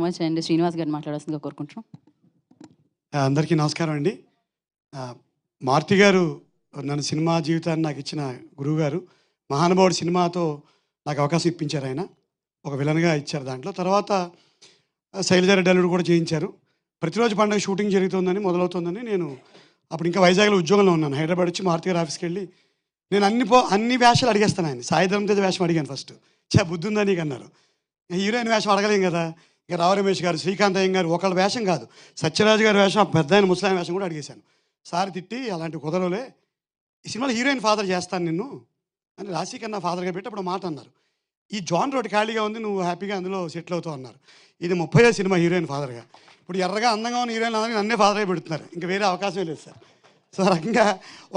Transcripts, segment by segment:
Much and Srinivas గారిని మాట్లాడాల్సిందిగా కోరుకుంటున్నాం. అందరికీ నమస్కారం అండి. మారుతి గారు నన్ను సినిమా జీవితాన్ని నాకు ఇచ్చిన గురువుగారు. మహానుభావుడు సినిమాతో నాకు అవకాశం ఇప్పించారు ఆయన. ఒక విలన్గా ఇచ్చారు దాంట్లో. తర్వాత శైలజారెడ్డి అల్లుడు కూడా చేయించారు. ప్రతిరోజు పండుగ షూటింగ్ జరుగుతుందని మొదలవుతుందని నేను అప్పుడు ఇంకా వైజాగ్లో ఉద్యోగంలో ఉన్నాను. హైదరాబాద్ వచ్చి మారుతి గారి ఆఫీస్కి వెళ్ళి నేను అన్ని వేషాలు అడిగేస్తాను ఆయన. సాయి ధరమ్ తేజ్ వేషం అడిగాను ఫస్ట్. బుద్ధి ఉందా నీకు అన్నారు. హీరోయిన్ వేషం అడగలేం కదా. ఇక రావు రమేష్ గారు, శ్రీకాంత్ అయ్యం గారు ఒకళ్ళ వేషం కాదు, సత్యరాజు గారి వేషం, ఆ పెద్ద ఆయన ముసలాయన వేషం కూడా అడిగేశాను. సార్ తిట్టి అలాంటి కుదరలే, ఈ సినిమాలో హీరోయిన్ ఫాదర్ చేస్తాను నిన్ను అని రాశికన్నా ఫాదర్గా పెట్టి అప్పుడు మాట అన్నారు. ఈ జాన్ రోడ్ ఖాళీగా ఉంది, నువ్వు హ్యాపీగా అందులో సెటిల్ అవుతావు అన్నారు. ఇది 30వ సినిమా హీరోయిన్ ఫాదర్గా. ఇప్పుడు ఎర్రగా అందంగా ఉన్న హీరోయిన్ అందరికీ నన్నే ఫాదర్గా పెడుతున్నారు. ఇంకా వేరే అవకాశమే లేదు సార్. సో రకంగా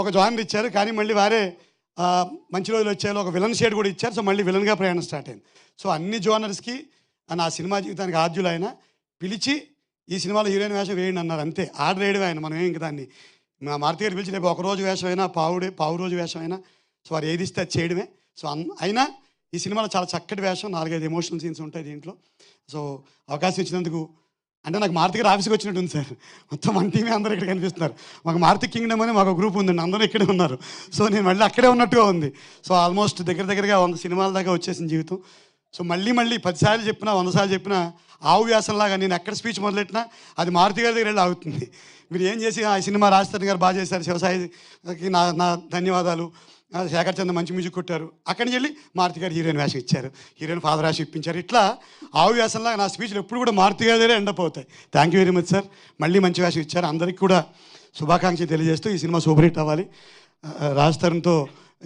ఒక జానర్ ఇచ్చారు, కానీ మళ్ళీ వారే మంచి రోజులు వచ్చారు, ఒక విలన్ షేడ్ కూడా ఇచ్చారు. సో మళ్ళీ విలన్గా ప్రయాణం స్టార్ట్ అయింది. సో అన్ని జోనర్స్కి నా సినిమా జీవితానికి ఆద్యులు ఆయన పిలిచి ఈ సినిమాలో హీరోయిన్ వేషం వేయండి అన్నారు. అంతే, ఆర్డర్ వేయడం ఆయన. మనం ఇంక దాన్ని మా మారుతి గారు పిలిచి రేపు ఒకరోజు వేషం అయినా పావు రోజు వేషం అయినా సో వారు ఏది ఇస్తే అది చేయడమే. సో అయినా ఈ సినిమాలో చాలా చక్కటి వేషం, 4-5 ఎమోషనల్ సీన్స్ ఉంటాయి దీంట్లో. సో అవకాశం ఇచ్చినందుకు అంటే నాకు మారుతి గారు ఆఫీస్కి వచ్చినట్టు ఉంది సార్. మొత్తం మన టీమే అందరూ ఇక్కడ కనిపిస్తున్నారు. మాకు మారుతి కింగ్డమ్ అని మాకు గ్రూప్ ఉందండి, అందరూ ఇక్కడే ఉన్నారు. సో నేను మళ్ళీ అక్కడే ఉన్నట్టుగా ఉంది. సో ఆల్మోస్ట్ దగ్గరగా 100 సినిమాల దాకా వచ్చేసిన జీవితం. సో మళ్ళీ 10 సార్లు చెప్పినా 100 సార్లు చెప్పినా ఆవు వ్యాసంలాగా నేను ఎక్కడ స్పీచ్ మొదలెట్టినా అది మారుతి గారి దగ్గర వెళ్ళి ఆగుతుంది. మీరు ఏం చేసి ఆ సినిమా రాజస్థాన్ గారు బాగా చేశారు, శివసాయికి నా ధన్యవాదాలు, శేఖర్ చంద్ర మంచి మ్యూజిక్ కొట్టారు, అక్కడి నుంచి వెళ్ళి మారుతి గారు హీరోయిన్ వేషం ఇచ్చారు, హీరోయిన్ ఫాదర్ వేషం ఇప్పించారు. ఇట్లా ఆవు వ్యాసంలాగా నా స్పీచ్లు ఎప్పుడు కూడా మారుతి గారి దగ్గర ఎండప్ అవుతాయి. Thank you very much sir. మళ్ళీ మంచి వేషం ఇచ్చారు. అందరికీ కూడా శుభాకాంక్షలు తెలియజేస్తూ ఈ సినిమా సూపర్ హిట్ అవ్వాలి. రాజస్థాన్తో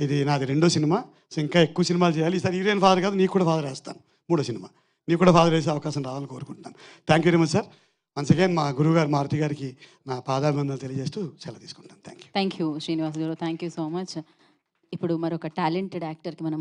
ఇది నాది 2వ సినిమా. సో ఇంకా ఎక్కువ సినిమాలు చేయాలి. ఈసారి హీరోయిన్ ఫాదర్ కాదు, నీకు కూడా ఫాదర్ వేస్తాను. 3వ సినిమా నీకు కూడా ఫాదర్ వేసే అవకాశం రావాలని కోరుకుంటున్నాను. Thank you very much sir. Once again మా గురువు గారు మారుతి గారికి నా పాదాభివందనలు తెలియజేస్తూ సెలవు తీసుకుంటాను. థ్యాంక్ యూ శ్రీనివాస్ గారు. Thank you so much. ఇప్పుడు మరొక టాలెంటెడ్ యాక్టర్కి మనం